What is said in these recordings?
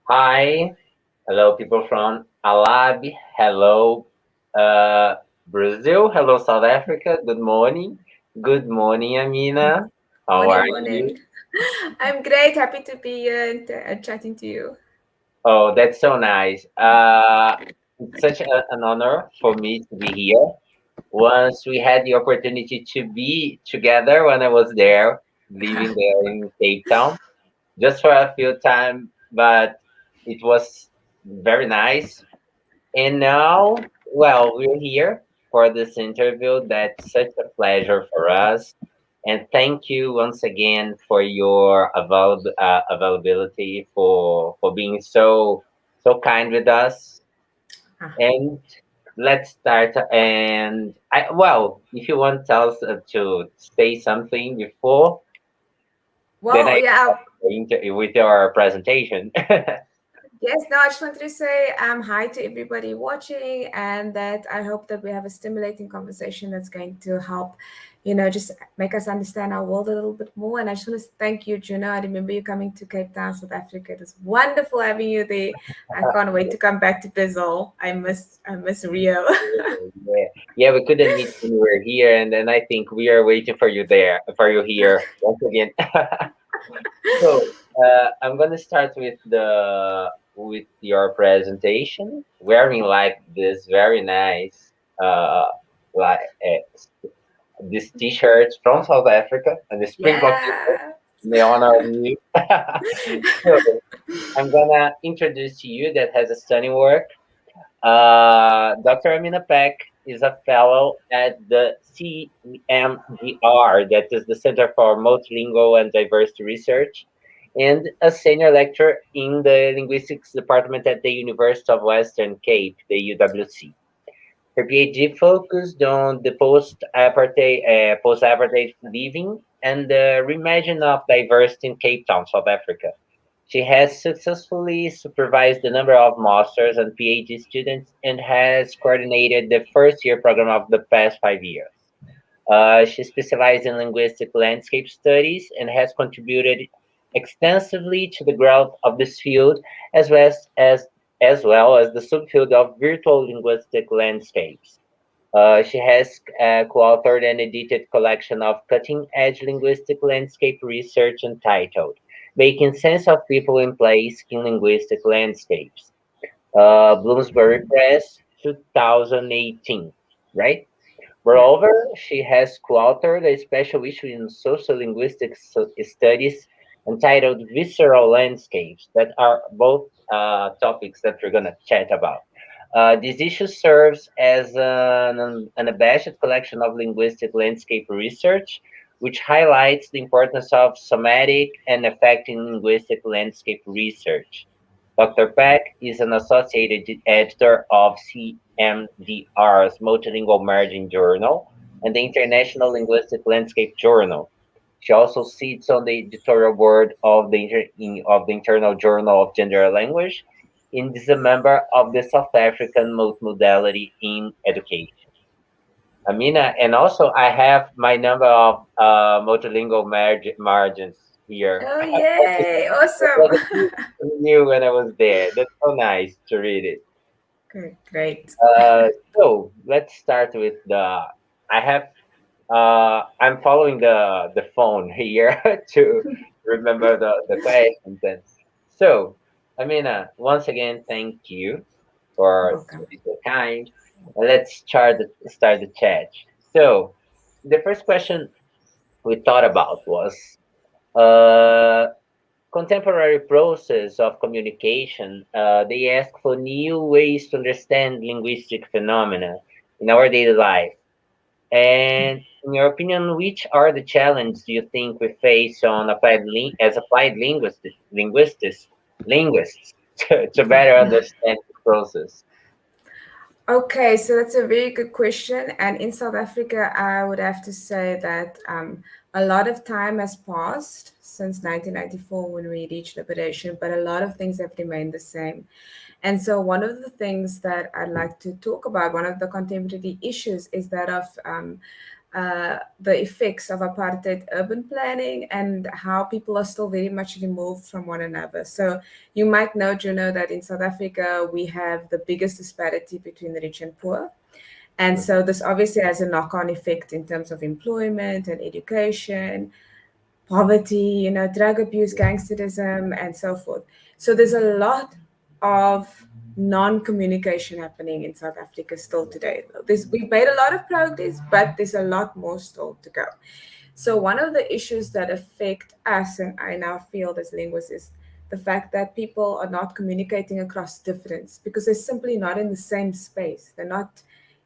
Hi, hello people from ALAB, hello Brazil, hello South Africa, good morning. Good morning, Amiena. How Morning, are you? morning. I'm great. Happy to be here and chatting to you. Oh, that's so nice. It's such an honor for me to be here. Once we had the opportunity to be together when I was there, living there in Cape Town, just for a few time, but it was very nice. And now, well, we're here for this interview. That's such a pleasure for us. And thank you once again for your availability, for being so kind with us. Ah. And let's start. And well, if you want to tell us to say something before, then Well, I yeah, with your presentation. yes, no, I just wanted to say hi to everybody watching, and that I hope that we have a stimulating conversation that's going to help, just make us understand our world a little bit more. And I just want to thank you, Juno. I remember you coming to Cape Town, South Africa. It was wonderful having you there. I can't wait to come back to Brazil. I miss Rio. Yeah, yeah, we couldn't meet when you were here, and then I think we are waiting for you there, for you here once again. So, I'm gonna start with your presentation, wearing like this very nice, like this T-shirt from South Africa, and the Springbok T-shirt Yeah. in the honor of you. So, I'm gonna introduce to you that has a stunning work. Dr. Amiena Peck is a fellow at the CMDR, that is the Center for Multilingual and Diversity Research, and a senior lecturer in the Linguistics Department at the University of Western Cape, the UWC. Her PhD focused on the post-apartheid living and the reimagining of diversity in Cape Town, South Africa. She has successfully supervised a number of master's and PhD students and has coordinated the first year program of the past 5 years. She specialized in linguistic landscape studies and has contributed extensively to the growth of this field, as well as the subfield of virtual linguistic landscapes. She has co-authored an edited collection of cutting-edge linguistic landscape research entitled "Making Sense of People in Place in Linguistic Landscapes." Bloomsbury Press, 2018, right? Yeah. Moreover, she has co-authored a special issue in sociolinguistic studies entitled "Visceral Landscapes," that are both topics that we're going to chat about. This issue serves as an unabashed collection of linguistic landscape research, which highlights the importance of somatic and affecting linguistic landscape research. Dr. Peck is an associated editor of CMDR's Multilingual Margin Journal and the International Linguistic Landscape Journal. She also sits on the editorial board of the Internal Journal of Gender and Language, and is a member of the South African Multimodality in Education. Amina, and also I have my number of multilingual margins here. Oh, yay. Awesome. I knew when I was there. That's so nice to read it. Great, great. So let's start with I have I'm following the phone here to remember the questions. And so, Amina, once again, thank you for Welcome. being so kind. Let's start the chat. So the first question we thought about was uh, contemporary process of communication. They ask for new ways to understand linguistic phenomena in our daily life. And in your opinion, which are the challenges do you think we face on as applied linguists to better understand the process? Okay, so that's a very good question. And in South Africa, I would have to say that a lot of time has passed since 1994 when we reached liberation, but a lot of things have remained the same. And so, one of the things that I'd like to talk about, one of the contemporary issues, is that of the effects of apartheid urban planning and how people are still very much removed from one another. So, you might know, Juno, that in South Africa, we have the biggest disparity between the rich and poor. And so, this obviously has a knock on effect in terms of employment and education, poverty, drug abuse, gangsterism, and so forth. So there's a lot of non-communication happening in South Africa still today. We've made a lot of progress, but there's a lot more still to go. So one of the issues that affect us and in our field as linguists is the fact that people are not communicating across difference because they're simply not in the same space. They're not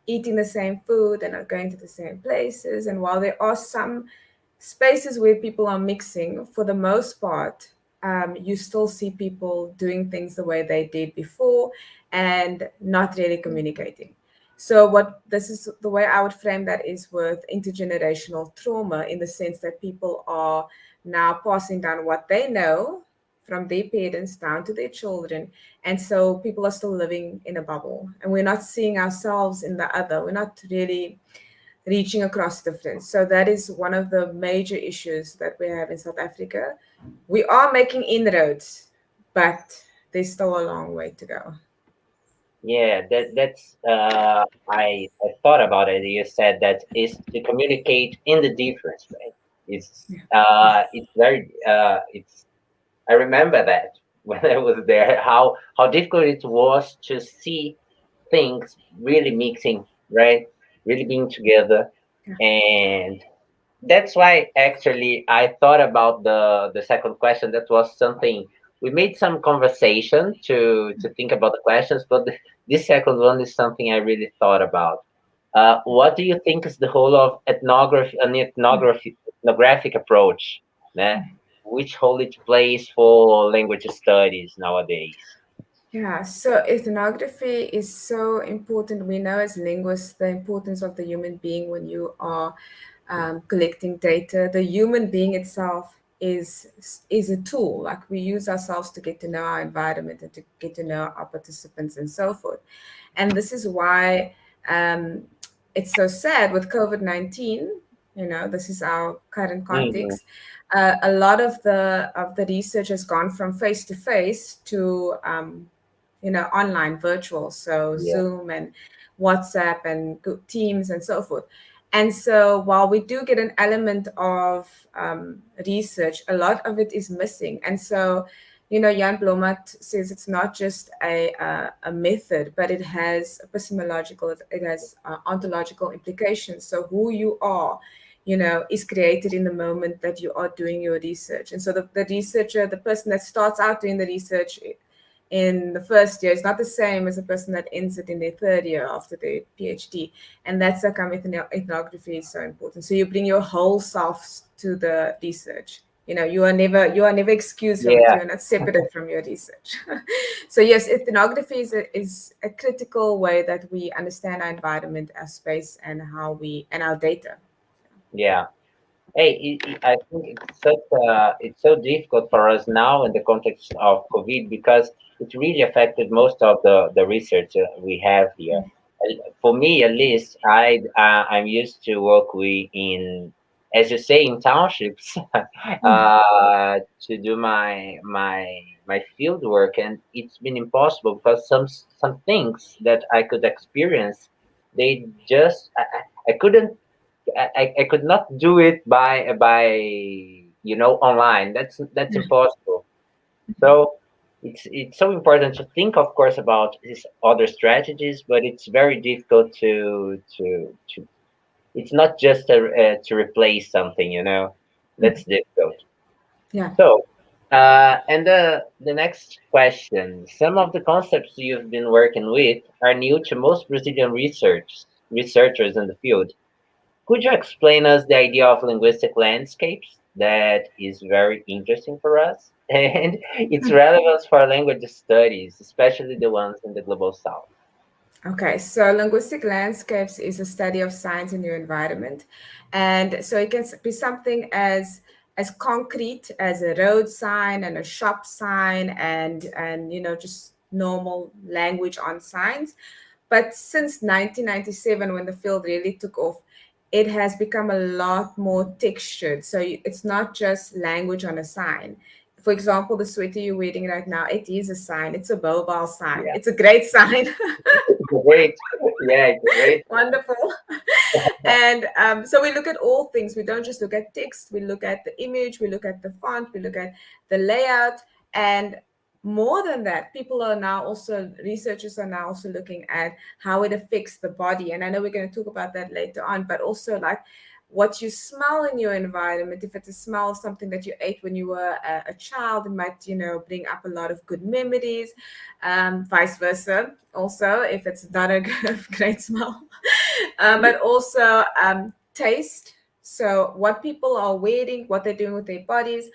eating the same food, they're not going to the same places. And while there are some spaces where people are mixing, for the most part, you still see people doing things the way they did before and not really communicating. So, what this is the way I would frame that is with intergenerational trauma in the sense that people are now passing down what they know from their parents down to their children. And so people are still living in a bubble and we're not seeing ourselves in the other. We're not really reaching across difference. So that is one of the major issues that we have in South Africa. We are making inroads, but there's still a long way to go. Yeah, that's I thought about it. You said that is to communicate in the difference, right? It's very it's I remember that when I was there, how difficult it was to see things really mixing, right? Really being together. Yeah. And that's why actually I thought about the second question. That was something we made some conversation to think about the questions, but this second one is something I really thought about. What do you think is the whole of ethnographic approach? Né? Which role it plays for language studies nowadays? Yeah, so ethnography is so important. We know as linguists the importance of the human being when you are collecting data. The human being itself is a tool. Like we use ourselves to get to know our environment and to get to know our participants and so forth. And this is why it's so sad with COVID-19. This is our current Mhm. context. A lot of the research has gone from face to face to online virtual, so Yeah, Zoom and WhatsApp and Teams and so forth. And so while we do get an element of research, a lot of it is missing. And so Jan Blomat says it's not just a method, but it has epistemological, it has ontological implications. So who you are, is created in the moment that you are doing your research. And so the researcher, the person that starts out doing the research in the first year is not the same as a person that ends it in their third year after their PhD. And that's how come ethnography is so important. So you bring your whole self to the research. You are never excused from it. yeah, You are not separate from your research. So yes, ethnography is a critical way that we understand our environment, our space, and our data. yeah. Hey, I think it's so difficult for us now in the context of COVID because it really affected most of the research we have here. For me, at least, I'm used to work with in, as you say, in townships, to do my field work, and it's been impossible because some things that I could experience, they just I couldn't I could not do it by online. That's impossible. So it's so important to think, of course, about these other strategies, but it's very difficult to. It's not just to replace something, That's difficult. Yeah. So, and the next question: some of the concepts you've been working with are new to most Brazilian researchers in the field. Could you explain us the idea of linguistic landscapes? That is very interesting for us, and its relevance for language studies, especially the ones in the global south. Okay, so linguistic landscapes is a study of signs in your environment. And so it can be something as concrete as a road sign and a shop sign and just normal language on signs. But since 1997, when the field really took off, it has become a lot more textured. So it's not just language on a sign. For example, the sweater you're wearing right now, it is a sign. It's a mobile sign. Yeah, It's a great sign. great. Yeah, it's great. Wonderful. And so we look at all things. We don't just look at text. We look at the image. We look at the font. We look at the layout. And more than that, people are now also, researchers are now also looking at how it affects the body. And I know we're going to talk about that later on, but also like what you smell in your environment. If it's a smell of something that you ate when you were a child, it might, bring up a lot of good memories. Vice versa. Also, if it's not a great smell, but also taste. So what people are wearing, what they're doing with their bodies,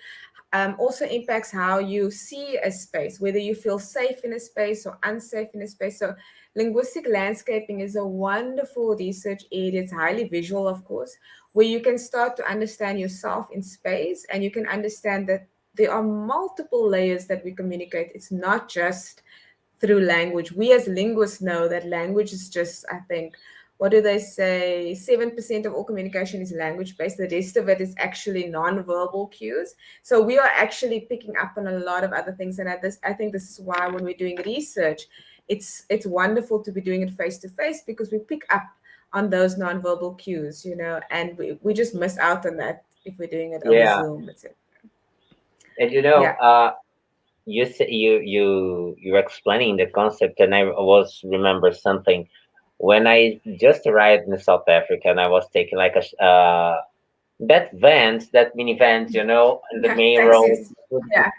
also impacts how you see a space, whether you feel safe in a space or unsafe in a space. So linguistic landscaping is a wonderful research area. It's highly visual, of course, where you can start to understand yourself in space, and you can understand that there are multiple layers that we communicate. It's not just through language. We as linguists know that language is just, I think, what do they say? 7% of all communication is language based. The rest of it is actually non-verbal cues. So we are actually picking up on a lot of other things. And I think this is why when we're doing research, it's wonderful to be doing it face to face, because we pick up on those non-verbal cues, and we just miss out on that if we're doing it over Yeah, Zoom, etc. and Yeah. you're explaining the concept, and I was remember something when I just arrived in South Africa, and I was taking like that vans, that minivans, in the Yeah. main road Taxis. Yeah.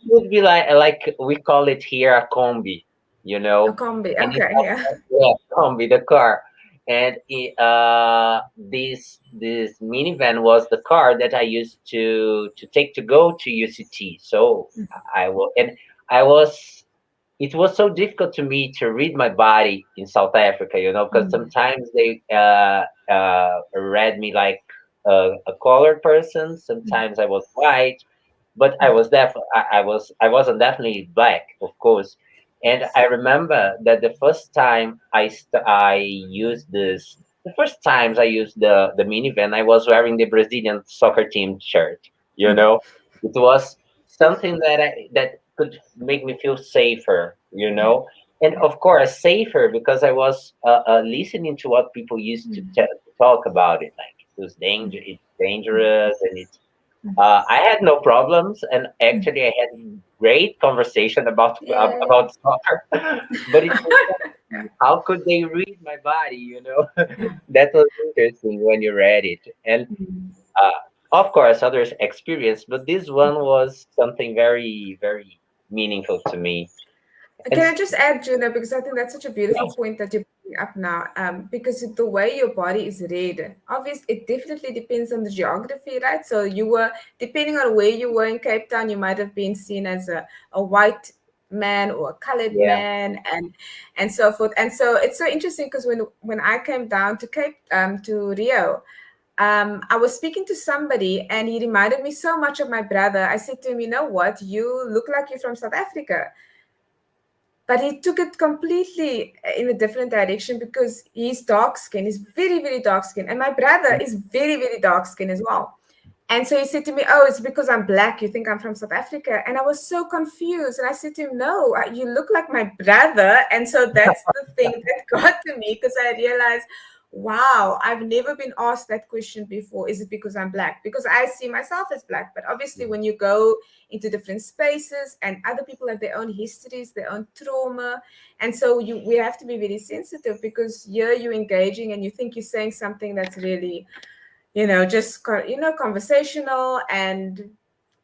would be like we call it here a combi, A combi. and it's Okay. Yeah. yeah, combi, the car, and this minivan was the car that I used to take to go to UCT. So I will, and I was. It was so difficult to me to read my body in South Africa, because sometimes they read me like a colored person. Sometimes I was white, but I wasn't definitely black, of course. And I remember that I used this the first times I used the minivan, I was wearing the Brazilian soccer team shirt. It was something that could make me feel safer. And of course safer because I was listening to what people used to talk about it, like it's dangerous, and it's I had no problems, and actually, I had great conversation Yeah. about soccer. But it was how could they read my body? That was interesting when you read it, and uh, of course, others experience, but this one was something very, very meaningful to me. And Can I just add, Juno, because I think that's such a beautiful point that you're bringing up now. Because the way your body is read, obviously, it definitely depends on the geography, right? So depending on where you were in Cape Town, you might have been seen as a white man or a colored yeah, man, and so forth. And so it's so interesting because when I came down to Rio, I was speaking to somebody and he reminded me so much of my brother. I said to him, you know what? You look like you're from South Africa. But he took it completely in a different direction because he's dark skinned. He's very, very dark skinned. And my brother is very, very dark skinned as well. And so he said to me, "Oh, it's because I'm black. You think I'm from South Africa?" And I was so confused. And I said to him, "No, you look like my brother." And so that's the thing that got to me because I realized, wow, I've never been asked that question before. Is it because I'm black? Because I see myself as black. But obviously, when you go into different spaces and other people have their own histories, their own trauma. And so we have to be very sensitive because here you're engaging and you think you're saying something that's really just conversational and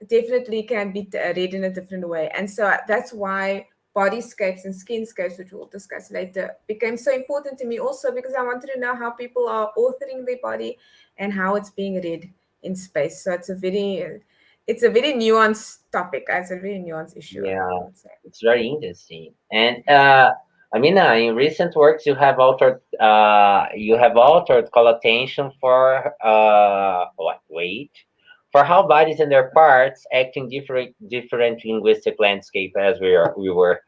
definitely can be read in a different way. And so that's why bodyscapes and skinscapes, which we'll discuss later, became so important to me also because I wanted to know how people are authoring their body and how it's being read in space. So it's a very nuanced topic. It's a very nuanced issue, I yeah, would say. it's very interesting. And Amina, in recent works, you have authored call attention for for how bodies and their parts act in different linguistic landscape, as we were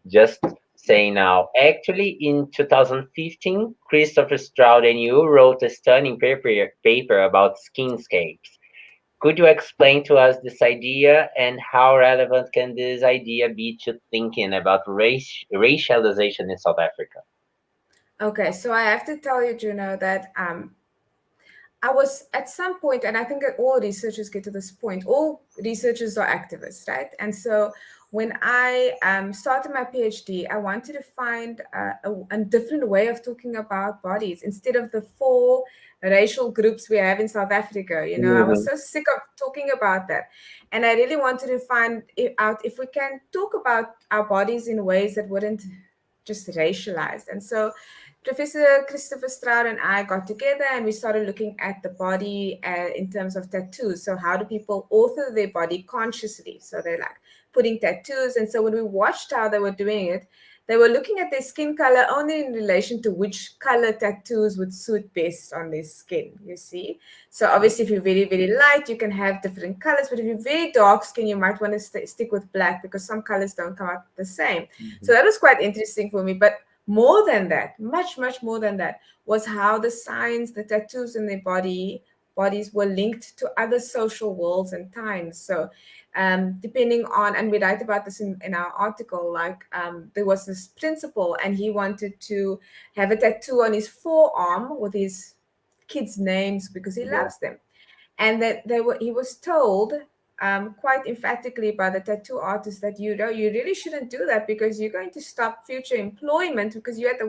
just saying now. Actually, in 2015, Christopher Stroud and you wrote a stunning paper about skinscapes. Could you explain to us this idea and how relevant can this idea be to thinking about racialization in South Africa? Okay, so I have to tell you, Juno, that I was at some point, and I think that all researchers get to this point, all researchers are activists, right? And so when I started my PhD, I wanted to find a different way of talking about bodies instead of the four racial groups we have in South Africa. You know, I was Mhm. so sick of talking about that. And I really wanted to find out if we can talk about our bodies in ways that wouldn't just racialized. And so Professor Christopher Stroud and I got together and we started looking at the body in terms of tattoos. So, how do people author their body consciously? So, they're like putting tattoos. And so, when we watched how they were doing it, they were looking at their skin color only in relation to which color tattoos would suit best on their skin, you see. So, obviously, if you're very, very light, you can have different colors. But if you're very dark skin, you might want to stick with black because some colors don't come out the same. So, Mhm. that was quite interesting for me. But more than that, much, much more than that, was how the signs, the tattoos in their bodies were linked to other social worlds and times. So depending on, and we write about this in our article, like there was this principal and he wanted to have a tattoo on his forearm with his kids' names because he Yeah. loves them. And that he was told quite emphatically by the tattoo artist that you really shouldn't do that because you're going to stop future employment because you're at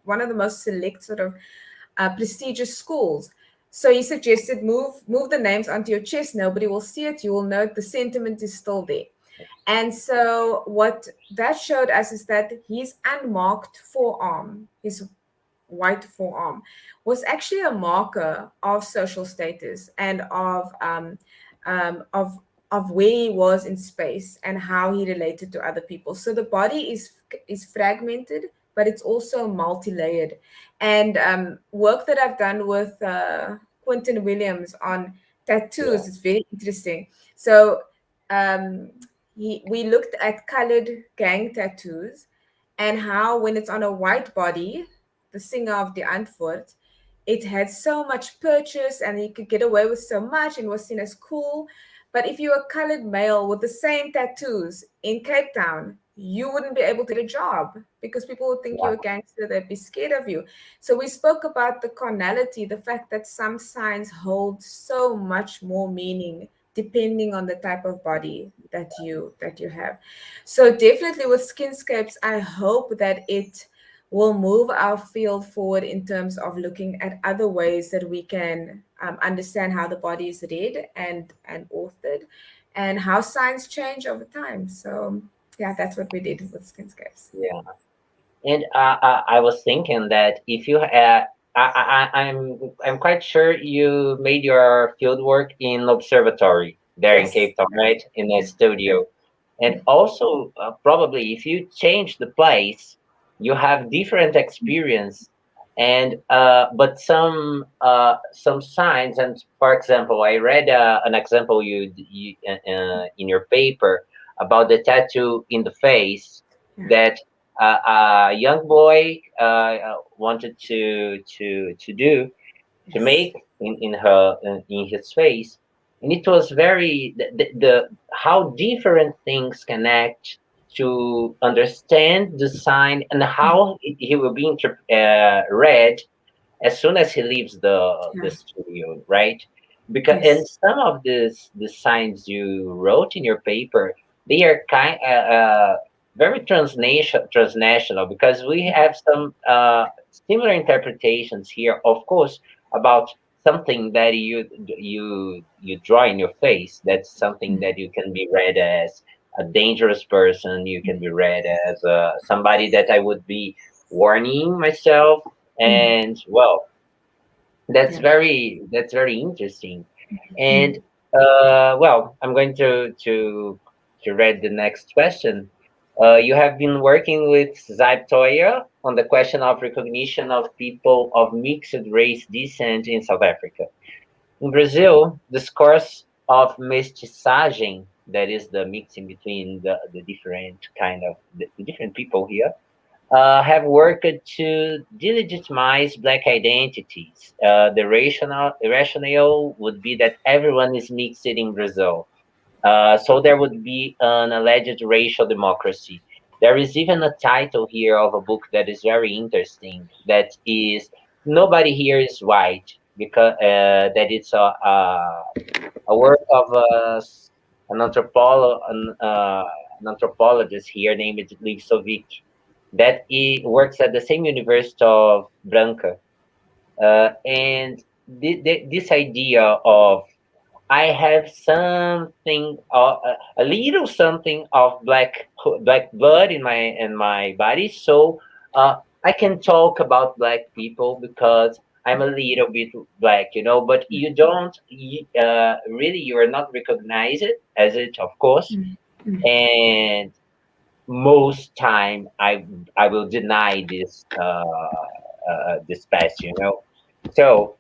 one of the most select sort of prestigious schools. So he suggested move the names onto your chest. Nobody will see it. You will know the sentiment is still there. And so what that showed us is that his unmarked forearm, his white forearm, was actually a marker of social status and um, of of where he was in space and how he related to other people. So the body is fragmented, but it's also multi-layered. And work that I've done with Quentin Williams on Yeah. tattoos is very interesting. So um, we looked at colored gang tattoos and how when it's on a white body, the singer of the Antwoord, it had so much purchase and he could get away with so much and was seen as cool. But if you're a colored male with the same tattoos in Cape Town, you wouldn't be able to get a job because people would think you're a Wow. gangster, they'd be scared of you. So we spoke about the carnality, the fact that some signs hold so much more meaning depending on the type of body that you have. So definitely with skinscapes, I hope that it will move our field forward in terms of looking at other ways that we can understand how the body is read and authored and how science change over time. So yeah, that's what we did with skinscapes. Yeah. And I was thinking that if you I'm quite sure you made your field work in observatory there in Yes. Cape Town, right? In a Yeah. studio. And also, probably if you change the place, you have different experience. And but some signs, and for example, I read an example in your paper about the tattoo in the face Yeah. that a young boy wanted to do to Yes. make in his face, and it was very the how different things connect to understand the sign and how he will be read as soon as he leaves the Yeah. studio, right? Because and Yes. some of the signs you wrote in your paper, they are very transnational because we have some similar interpretations here, of course, about something that you draw in your face. That's something that you can be read as a dangerous person. You can be read as somebody that I would be warning myself, Mm. and well, Yeah. that's very interesting. And Mm. well, I'm going to read the next question. You have been working with Zaib Toya on the question of recognition of people of mixed race descent in South Africa. In Brazil, the discourse of mestiçagem, that is the mixing between the different kind of the different people here, have worked to delegitimize Black identities. The rationale would be that everyone is mixed in Brazil. So there would be an alleged racial democracy. There is even a title here of a book that is very interesting. That is Nobody Here Is White, because that it's a work of an an anthropologist here named Ligsovic that he works at the same University of Branca, and this idea of I have something, a little something of black blood in my body, so I can talk about black people because I'm a little bit black, But you don't really, you are not recognized as it, of course, and most time I will deny this past. So,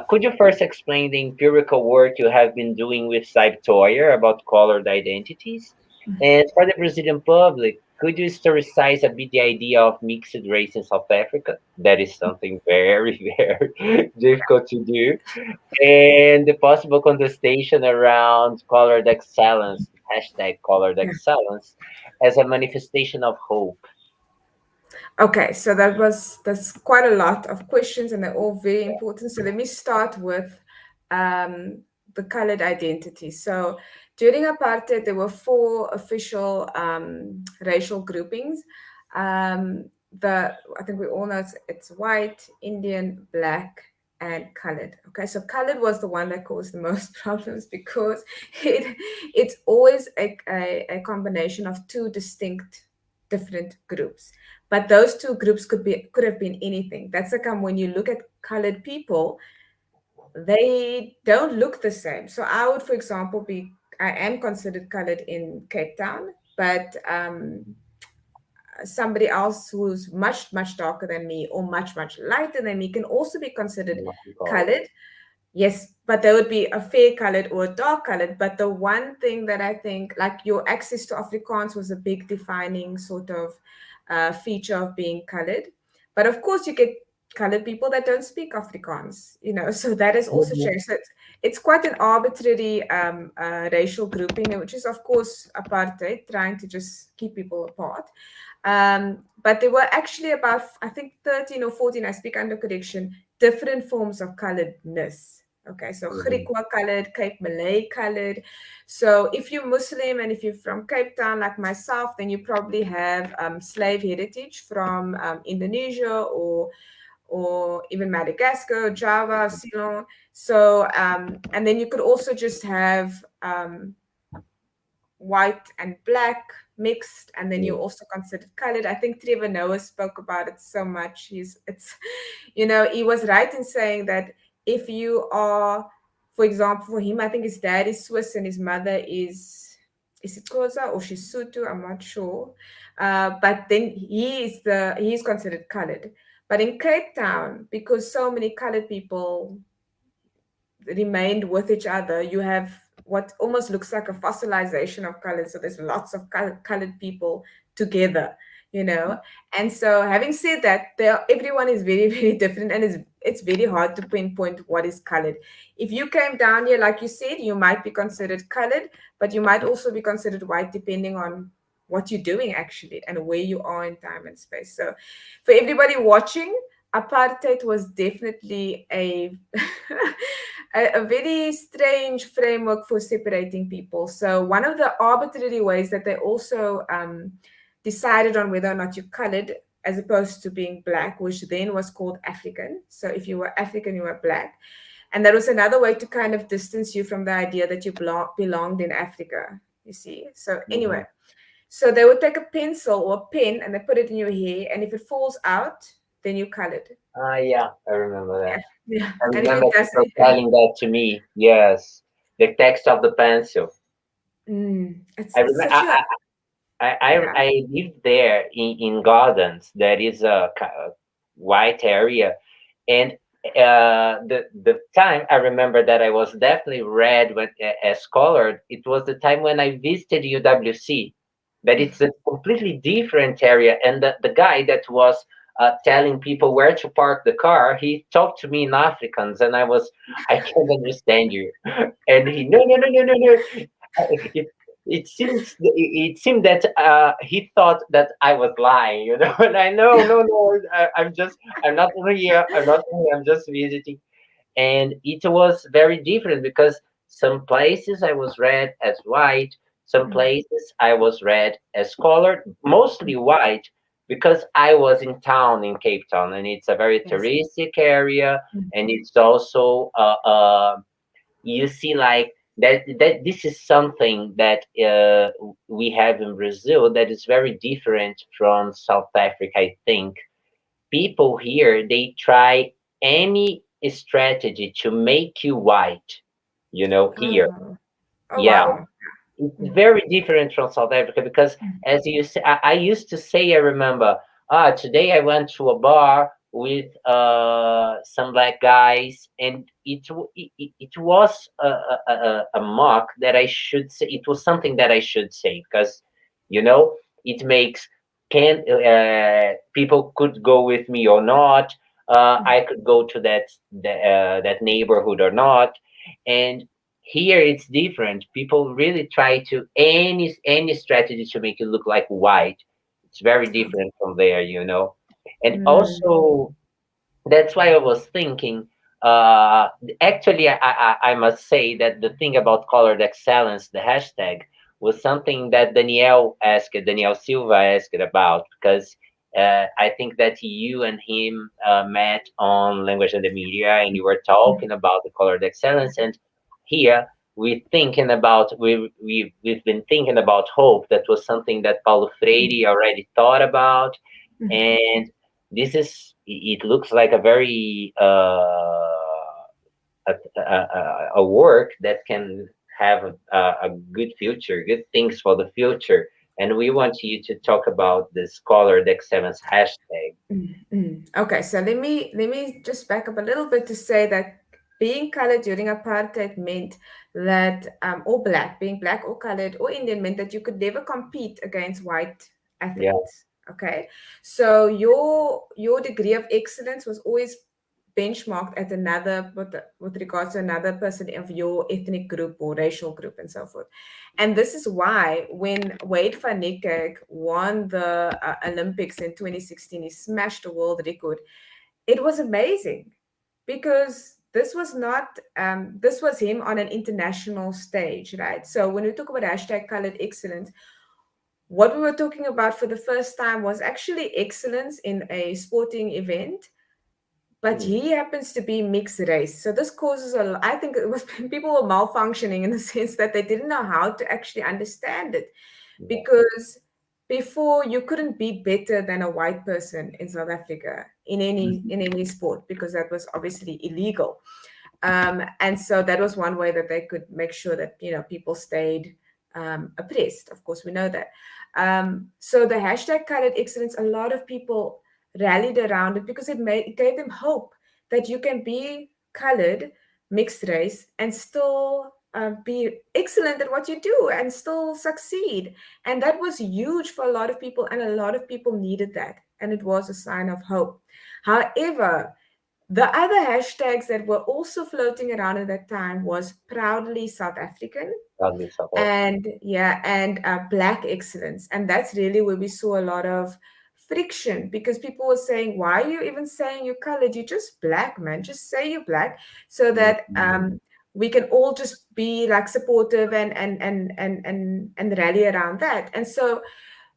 could you first explain the empirical work you have been doing with Saib Toyer about colored identities? And for the Brazilian public, could you historicize a bit the idea of mixed race in South Africa? That is something very, very difficult to do. And the possible contestation around colored excellence, hashtag colored Yeah. excellence, as a manifestation of hope. Okay, so that's quite a lot of questions, and they're all very important. So let me start with the colored identity. So during apartheid, there were four official racial groupings. I think we all know it's white, Indian, black, and colored. Okay, so colored was the one that caused the most problems because it's always a combination of two distinct different groups, but those two groups could have been anything. That's like when you look at colored people, they don't look the same. So I would, for example, I am considered colored in Cape Town, but somebody else who's much darker than me or much lighter than me can also be considered colored. Yes, but there would be a fair colored or a dark colored. But the one thing that I think, like your access to Afrikaans was a big defining sort of feature of being colored. But of course, you get colored people that don't speak Afrikaans, so that has also Mhm. changed. So it's quite an arbitrary racial grouping, which is, of course, apartheid, trying to just keep people apart. But there were actually about, I think, 13 or 14, I speak under correction, different forms of coloredness. Okay, so Mhm. Griqua colored, Cape Malay colored. So if you're Muslim and if you're from Cape Town like myself, then you probably have slave heritage from Indonesia or even Madagascar, Java, Ceylon. So and then you could also just have white and black mixed, and then you're also considered colored. I think Trevor Noah spoke about it so much. He was right in saying that if you are, for example, for him, I think his dad is Swiss and his mother is it Xhosa or she's Sotho, I'm not sure. But then he's considered colored. But in Cape Town, because so many colored people remained with each other, you have what almost looks like a fossilization of colors. So there's lots of colored people together, you know. And so, having said that, everyone is very, very different, and it's very hard to pinpoint what is colored. If you came down here, like you said, you might be considered colored, but you might also be considered white, depending on what you're doing actually and where you are in time and space. So, for everybody watching, apartheid was definitely a a very strange framework for separating people. So one of the arbitrary ways that they also decided on whether or not you're colored as opposed to being black, which then was called African. So if you were African, you were black. And that was another way to kind of distance you from the idea that you belonged in Africa, you see. So anyway, Mhm. so they would take a pencil or a pen and they put it in your hair, and if it falls out, then you're colored. Yeah, I remember that. Yeah, yeah. I And if remember it doesn't, people telling that to me. Yes, the text of the pencil. mm, I it's remember. such a, I lived there in Gardens. That is a white area, and the time I remember that I was definitely red when as colored. It was the time when I visited UWC. That it's a completely different area, and the guy that was telling people where to park the car, he talked to me in Afrikaans, and I can't understand you, and he no. It, it seemed that he thought that I was lying, and I no, I'm not here, I'm just visiting, and it was very different because some places I was read as white, some places I was read as colored, mostly white, because I was in town in Cape Town, and it's a very Yes. touristic area, and it's also you see like that this is something that we have in Brazil that is very different from South Africa. I think people here, they try any strategy to make you white, here. Oh, oh Yeah, wow. it's very different from South Africa because, as you say, I used to say, I remember, today I went to a bar with some black guys, and it was a mock that I should say. It was something that I should say because, it makes can people could go with me or not. I could go to that neighborhood or not, and here it's different. People really try to any strategy to make it look like white. It's very different from there. And Mm. also, that's why I was thinking. Actually, I must say that the thing about colored excellence, the hashtag, was something that Daniel Silva asked about, because I think that you and him met on Language and the Media, and you were talking about the colored excellence. And here we've been thinking about hope. That was something that Paulo Freire already thought about, and this is it looks like a very a work that can have a good future, good things for the future, and we want you to talk about this colored excellence hashtag. Okay, so let me just back up a little bit to say that being colored during apartheid meant that or black, being black or colored or Indian meant that you could never compete against white Yeah. athletes. Okay, so your degree of excellence was always benchmarked at another with regards to another person of your ethnic group or racial group and so forth. And this is why when Wade van Niekerk won the Olympics in 2016, he smashed the world record. It was amazing because this was him on an international stage, right? So when we talk about hashtag colored excellence, what we were talking about for the first time was actually excellence in a sporting event, but Mm. he happens to be mixed race. So this causes I think it was people were malfunctioning in the sense that they didn't know how to actually understand it, Yeah. because before you couldn't be better than a white person in South Africa in any sport, because that was obviously illegal. And so that was one way that they could make sure that people stayed oppressed. Of course, we know that. So the hashtag colored excellence, a lot of people rallied around it because it gave them hope that you can be colored, mixed race, and still be excellent at what you do and still succeed. And that was huge for a lot of people, and a lot of people needed that, and it was a sign of hope. However, the other hashtags that were also floating around at that time was proudly South African Probably South Africa. and black excellence. And that's really where we saw a lot of friction, because people were saying, why are you even saying you're colored? You're just black, man. Just say you're black, so that Mhm. we can all just be like supportive and rally around that. And so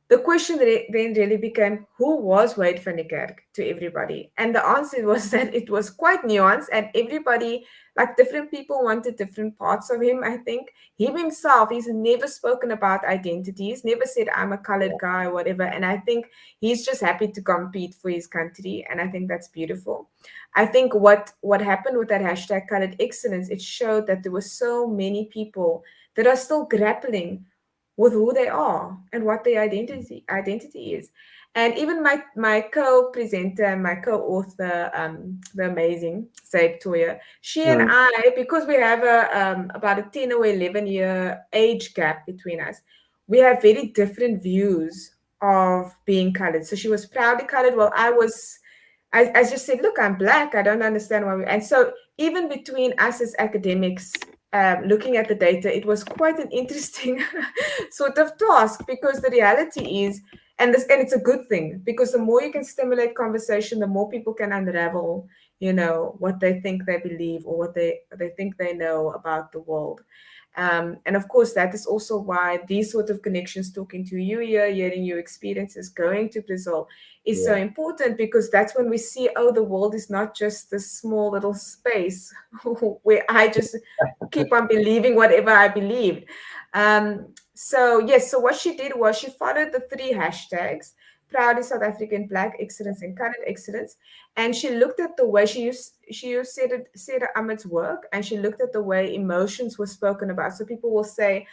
the question then really became, who was Wade van Niekerk to everybody? And the answer was that it was quite nuanced, and everybody, like different people, wanted different parts of him. I think him himself, he's never spoken about identity. He's never said, I'm a colored guy or whatever. And I think he's just happy to compete for his country. And I think that's beautiful. I think what happened with that hashtag colored excellence, it showed that there were so many people that are still grappling with who they are and what their identity is. And even my co-presenter, my co-author, the amazing Zaid Toya, she and I, because we have about a 10 or 11-year age gap between us, we have very different views of being colored. So she was proudly colored, while I just said, look, I'm Black. I don't understand why. And so even between us as academics, looking at the data, it was quite an interesting sort of task, because the reality is, and it's a good thing, because the more you can stimulate conversation, the more people can unravel, what they think they believe, or what they think they know about the world. And of course, that is also why these sort of connections, talking to you here, hearing your experiences, going to Brazil, is so important, because that's when we see, oh, the world is not just this small little space where I just keep on believing whatever I believed. So what she did was she followed the 3 hashtags: proudly South African, Black excellence, and colored excellence. And she looked at the way she used Seda Ahmed's work, and she looked at the way emotions were spoken about. So people will say,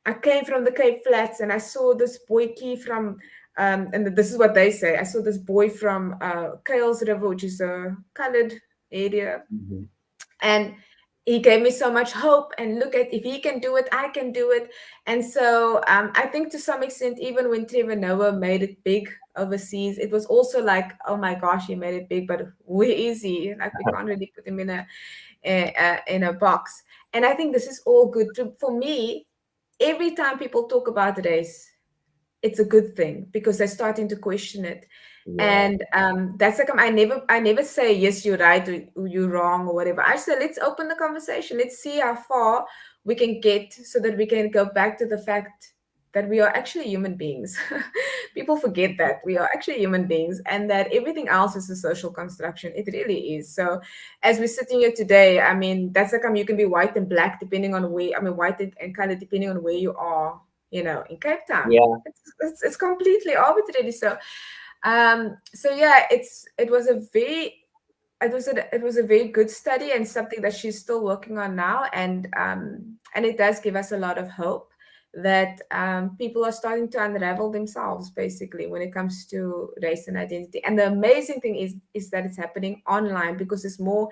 I came from the Cape Flats and I saw this boykie from, and this is what they say, I saw this boy from Kales River, which is a colored area. And he gave me so much hope, and look at, if he can do it, I can do it. And so I think to some extent, even when Trevor Noah made it big overseas, it was also like, oh my gosh, he made it big, but where is he? Like, we can't really put him in a box. And I think this is all good. For me, every time people talk about race, it's a good thing, because they're starting to question it. And that's like, I never say, yes, you're right, or you're wrong, or whatever. I say, let's open the conversation. Let's see how far we can get, so that we can go back to the fact that we are actually human beings. People forget that we are actually human beings, and that everything else is a social construction. It really is. So as we're sitting here today, I mean, that's like, you can be white and Black depending on where, white and colored depending on where you are, in Cape Town. It's completely arbitrary. So it was a very good study, and something that she's still working on now. And it does give us a lot of hope that people are starting to unravel themselves, basically, when it comes to race and identity. And the amazing thing is that it's happening online, because there's more,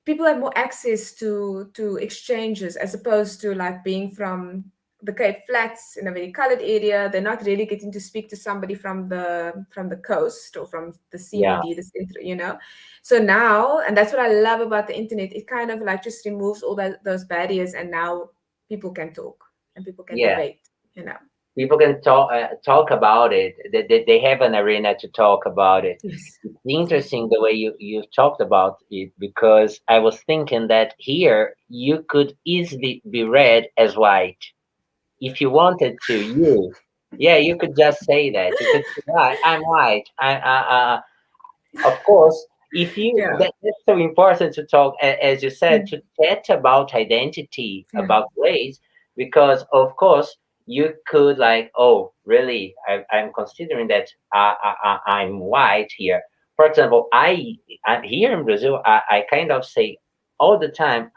people have more access to exchanges, as opposed to like being from the Cape Flats in a very colored area. They're not really getting to speak to somebody from the coast, or from the CBD, the center, So now, and that's what I love about the internet, it kind of like just removes all those barriers, and now people can talk and people can debate, People can talk about it. They have an arena to talk about it. Yes. It's interesting the way you talked about it, because I was thinking that here you could easily be read as white if you wanted to. You could just say that. You could say, I'm white. Of course, if you that's so important to talk, as you said, to chat about identity, about race, because of course you could like, oh, really, I'm considering that I'm white here. For example, I'm here in Brazil. I kind of say all the time,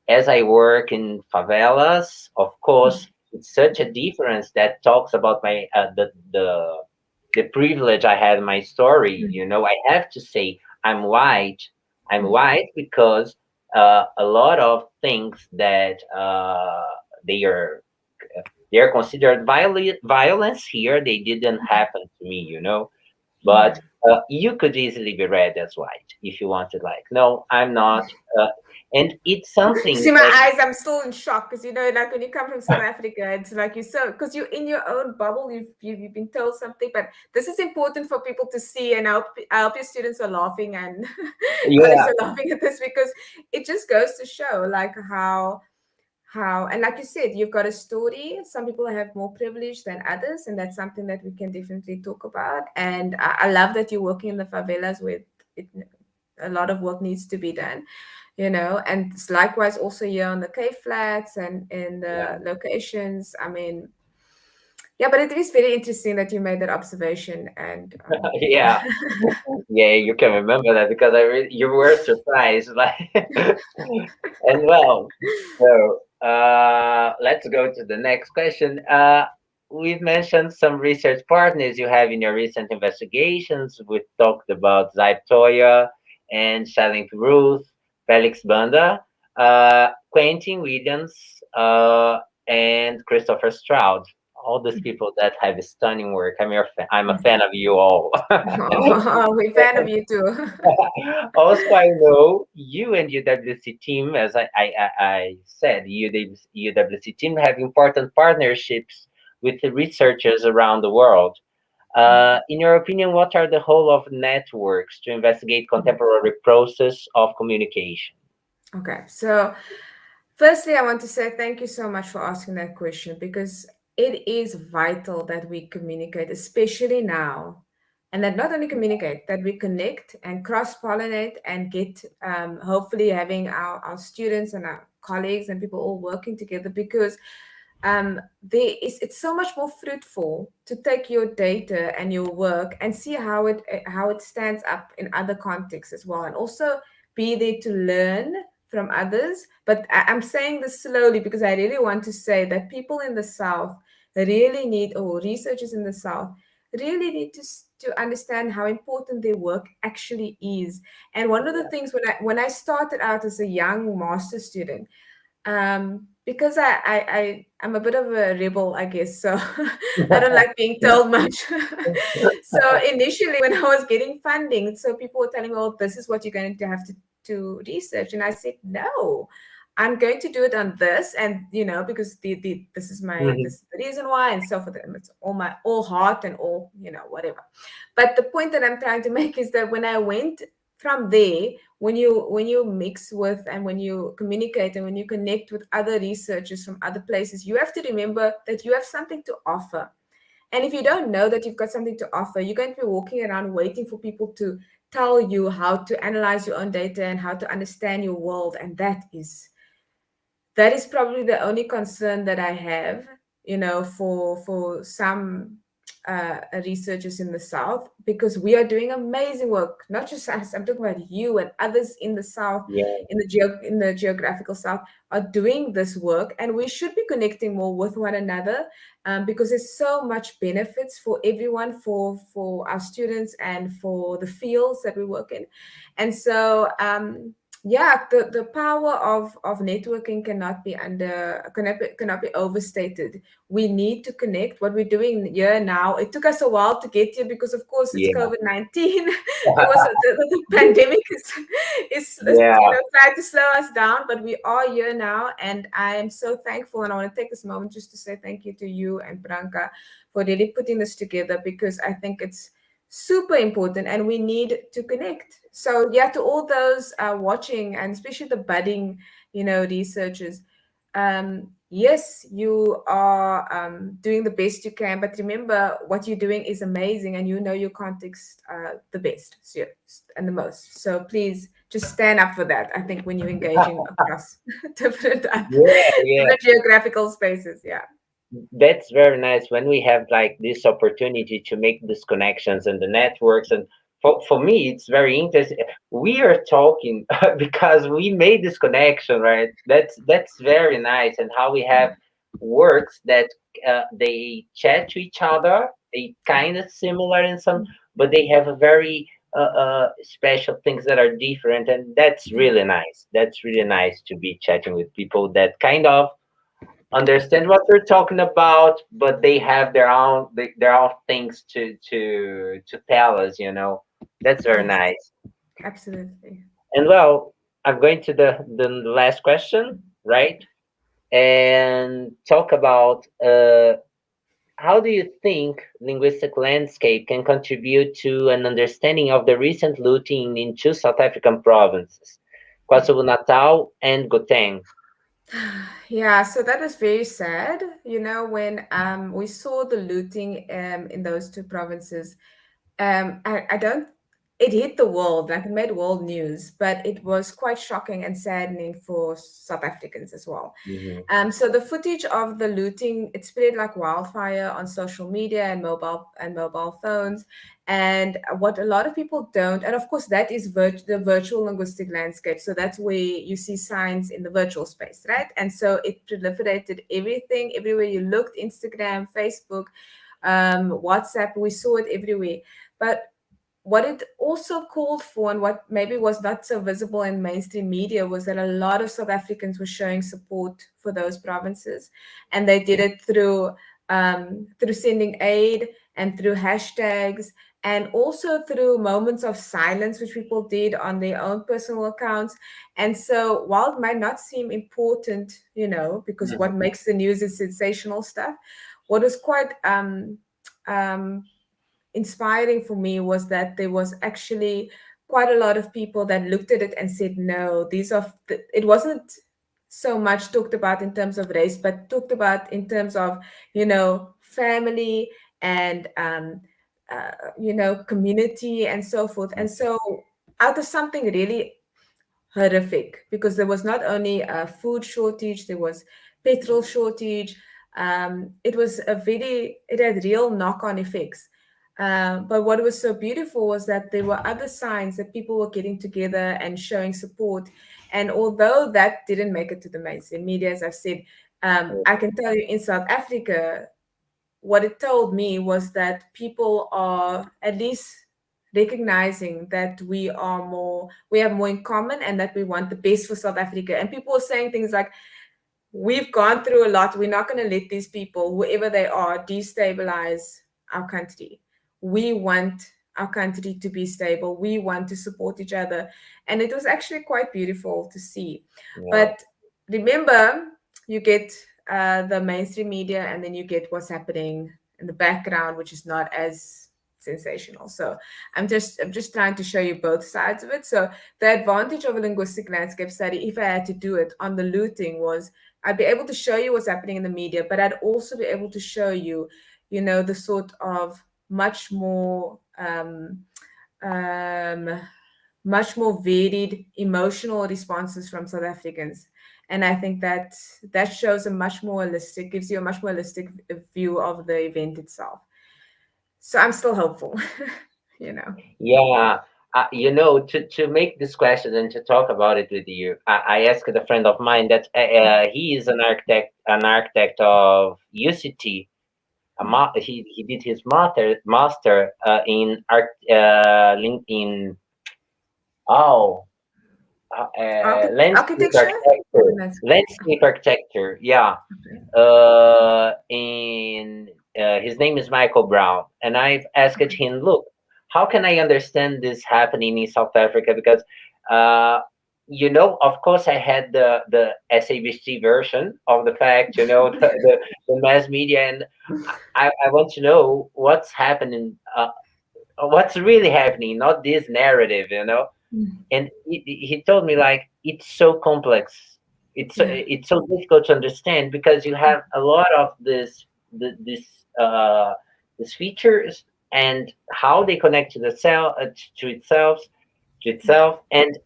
as I work in favelas, of course, it's such a difference that talks about my the privilege I had in my story. I have to say I'm white. I'm white because a lot of things that they are considered violence here, they didn't happen to me. But you could easily be read as white if you wanted. Like, no, I'm not. And it's something. See my eyes, I'm still in shock, because like when you come from South Africa, it's like because you're in your own bubble, you've been told something. But this is important for people to see, and I hope your students are laughing and colleagues are laughing at this, because it just goes to show like how, and like you said, you've got a story. Some people have more privilege than others, and that's something that we can definitely talk about. And I love that you're working in the favelas, where a lot of work needs to be done. And it's likewise also here on the Cape Flats and in the locations. I mean, but it is very interesting that you made that observation. And you can remember that, because you were surprised, like, and well, so Let's go to the next question. We've mentioned some research partners you have in your recent investigations. We've talked about Zaip Toya and Shalink Ruth, Felix Banda, Quentin Williams, and Christopher Stroud. All these people that have stunning work. I'm a fan of you all. We're fan of you too. Also, I know you and UWC team, as I said, UWC team have important partnerships with the researchers around the world. In your opinion, what are the whole of networks to investigate contemporary process of communication? Okay, so firstly, I want to say thank you so much for asking that question because it is vital that we communicate, especially now, and that not only communicate, that we connect and cross pollinate and get hopefully having our students and our colleagues and people all working together because it's so much more fruitful to take your data and your work and see how it stands up in other contexts as well, and also be there to learn from others. But I'm saying this slowly because I really want to say that people in the South really need, or researchers in the South really need to understand how important their work actually is. And one of the things when I started out as a young master student, because I'm a bit of a rebel, I guess. So I don't like being told much. So initially, when I was getting funding, so people were telling me, "Oh, this is what you're going to have to research," and I said, "No, I'm going to do it on this, and because this is Mhm. the reason why, and so forth. And it's all heart and all whatever." But the point that I'm trying to make is that when I went from there, when you mix with and when you communicate and when you connect with other researchers from other places, you have to remember that you have something to offer. And if you don't know that you've got something to offer, you're going to be walking around waiting for people to tell you how to analyze your own data and how to understand your world. And that is probably the only concern that I have, for some researchers in the South, because we are doing amazing work. Not just us. I'm talking about you and others in the South, Yeah, in the geographical South, are doing this work, and we should be connecting more with one another, because there's so much benefits for everyone, for our students and for the fields that we work in, and so. Yeah, the power of networking cannot be overstated. We need to connect. What we're doing here now, it took us a while to get here because of course it's yeah, COVID-19. It was the pandemic is yeah. tried to slow us down, but we are here now, and I am so thankful, and I want to take this moment just to say thank you to you and Branka for really putting this together, because I think it's super important and we need to connect. So yeah, to all those watching, and especially the budding researchers, yes, you are doing the best you can, but remember what you're doing is amazing, and you know your context the best, so, and the most. So please just stand up for that, I think, when you're engaging across Yeah, yeah. different geographical spaces. Yeah. That's very nice when we have like this opportunity to make these connections and the networks. And for me it's very interesting. We are talking because we made this connection, right? That's very nice. And how we have works that they chat to each other, they kind of similar in some, but they have a very special things that are different, and that's Yeah. really nice. That's really nice to be chatting with people that kind of understand what we're talking about, but they have their own things to tell us. That's very Yes, nice. absolutely. And well, I'm going to the last question, right? And talk about how do you think linguistic landscape can contribute to an understanding of the recent looting in two South African provinces, KwaZulu-Natal and Gauteng? Yeah, so that was very sad, when we saw the looting in those two provinces. I don't it hit the world, like it made world news, but it was quite shocking and saddening for South Africans as well. Mhm. So the footage of the looting, it spread like wildfire on social media and mobile phones. And what a lot of people don't, and of course that is the virtual linguistic landscape. So that's where you see signs in the virtual space, right? And so it proliferated everything, everywhere you looked, Instagram, Facebook, WhatsApp, we saw it everywhere. But what it also called for, and what maybe was not so visible in mainstream media, was that a lot of South Africans were showing support for those provinces, and they did it through sending aid and through hashtags, and also through moments of silence, which people did on their own personal accounts. And so, while it might not seem important, because what Mhm. makes the news is sensational stuff, what was quite um, inspiring for me was that there was actually quite a lot of people that looked at it and said, no, it wasn't so much talked about in terms of race, but talked about in terms of, family and, community and so forth. And so out of something really horrific, because there was not only a food shortage, there was petrol shortage. It had real knock-on effects. But what was so beautiful was that there were other signs that people were getting together and showing support. And although that didn't make it to the mainstream media, as I've said, I can tell you in South Africa, what it told me was that people are at least recognizing that we have more in common, and that we want the best for South Africa. And people are saying things like, we've gone through a lot, we're not going to let these people, whoever they are, destabilize our country. We want our country to be stable, we want to support each other. And it was actually quite beautiful to see. Wow. But remember, you get the mainstream media, and then you get what's happening in the background, which is not as sensational. So I'm just trying to show you both sides of it. So the advantage of a linguistic landscape study, if I had to do it on the looting, was I'd be able to show you what's happening in the media, but I'd also be able to show you, the sort of much more um, much more varied emotional responses from South Africans. And I think that shows gives you a much more holistic view of the event itself. So I'm still hopeful, you know. Yeah, to make this question and to talk about it with you, I asked a friend of mine that he is an architect of UCT. He did his master in art in oh landscape Architecture? architecture. That's Landscape architecture, yeah. okay. And his name is Michael Brown, and I've asked him, look, how can I understand this happening in South Africa? Because, of course, I had the SABC version of the fact, the mass media, and I want to know what's happening, what's really happening, not this narrative. Mm. And he told me, like, it's so complex, Yeah. it's so difficult to understand, because you have a lot of this uh these features, and how they connect to the cell, to itself. And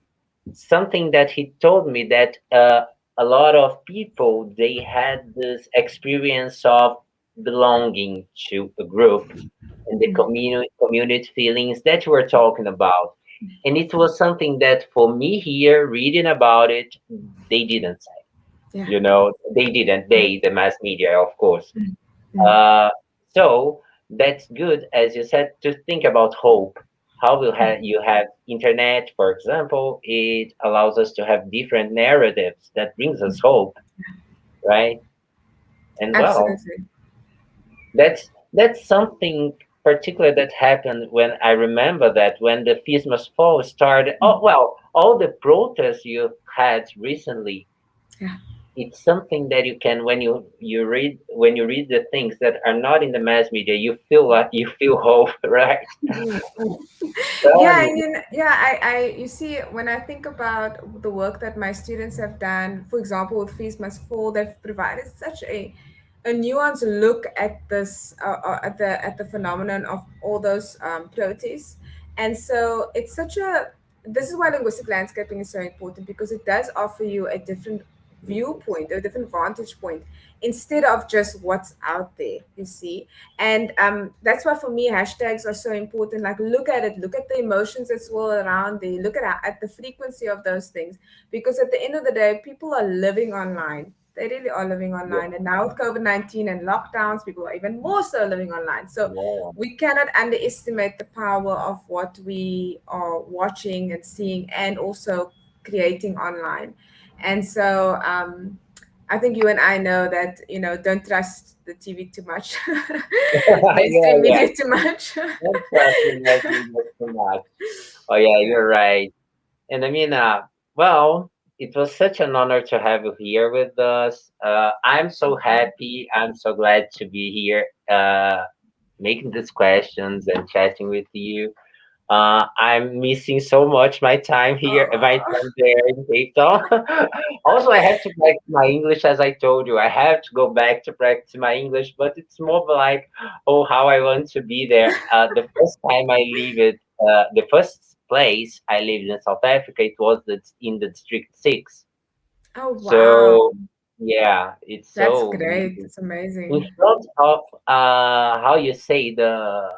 something that he told me, that a lot of people, they had this experience of belonging to a group, and the Mm. community feelings that you were talking about. And it was something that, for me here, reading about it, they didn't say. Yeah. They didn't. The mass media, of course. Mm. Mm. Uh, so that's good, as you said, to think about hope. How will you have internet, for example? It allows us to have different narratives that brings us hope, right? And well, Absolutely. that's something particular that happened, when I remember that when the Feast Must Fall started. Oh well, all the protests you had recently. Yeah. It's something that you can, when you read the things that are not in the mass media, you feel like you feel hope, right? Yeah, Telling and you. you see, when I think about the work that my students have done, for example, with Fees Must Fall, they've provided such a nuanced look at this at the phenomenon of all those protests. And so this is why linguistic landscaping is so important, because it does offer you a different viewpoint, a different vantage point, instead of just what's out there, you see. And that's why for me hashtags are so important. Like, look at it, look at the emotions that swirl around there, look at the frequency of those things, because at the end of the day, people are living online. They really are living Yeah. online. And now with COVID-19 and lockdowns, people are even more so living online. So Yeah. we cannot underestimate the power of what we are watching and seeing, and also creating online. And so I think you and I know that, don't trust the TV too much, Yeah, mainstream yeah. media too much. Don't trust me, not me, not too much. Oh yeah, Yeah. you're right. And I mean, well, it was such an honor to have you here with us. I'm so happy. I'm so glad to be here, making these questions and chatting with you. I'm missing so much my time here, my Oh, time there in Cape Town. Also, I have to practice my English, as I told you. I have to go back to practice my English, but it's more like, oh, how I want to be there. The first time I leave it, the first place I lived in South Africa, it was in the District 6. oh wow. So, yeah, it's That's so great. amazing. It's In amazing. front of, how you say, the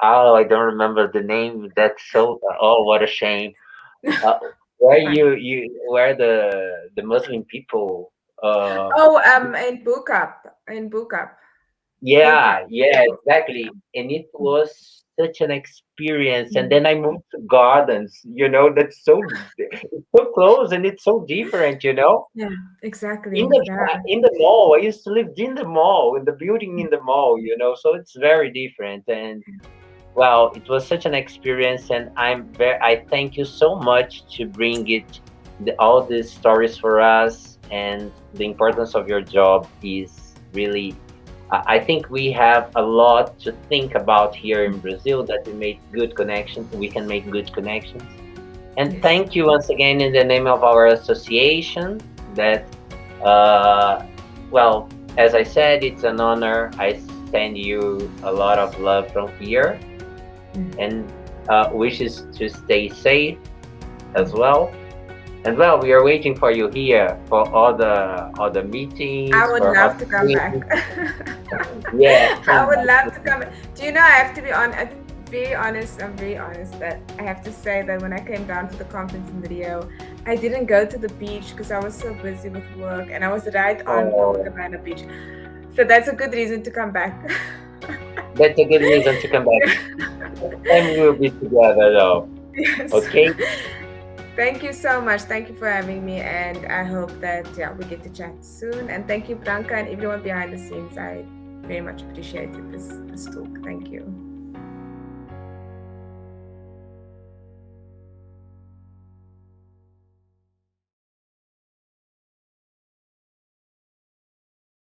oh, I don't remember the name. That's so, oh, what a shame. Uh, where Fine. where the Muslim people, Oh, in Book Up. Book Up. yeah, yeah, Book exactly. And it was such an experience. And Up. then I moved to Gardens, that's it's so close and it's so different. Yeah, In exactly. the Yeah. in the mall, I used to live in the mall, in the building in the mall, so it's very different. And well, it was such an experience, and I thank you so much to bring all these stories for us, and the importance of your job is really. I think we have a lot to think about here in Brazil, that we make good connections. We can make good connections, and Yes. thank you once again in the name of our association. That, uh, well, as I said, it's an honor. I send you a lot of love from here, and wishes to stay safe as well. And well, we are waiting for you here for all the I meetings, would for all love to the come back. meetings. Yeah, I come would back. love to come. Do you know, I have to be on. Very honest. I'm very honest that I have to say that when I came down for the conference in Rio, I didn't go to the beach because I was so busy with work, and I was right on Oh, Copacabana Beach. So that's a good reason to come back. that's a good reason to come back. Next time we will be together, though. Yes. Okay. Thank you so much. Thank you for having me, and I hope that we get to chat soon. And thank you, Branka, and everyone behind the scenes. I very much appreciated this talk. Thank you.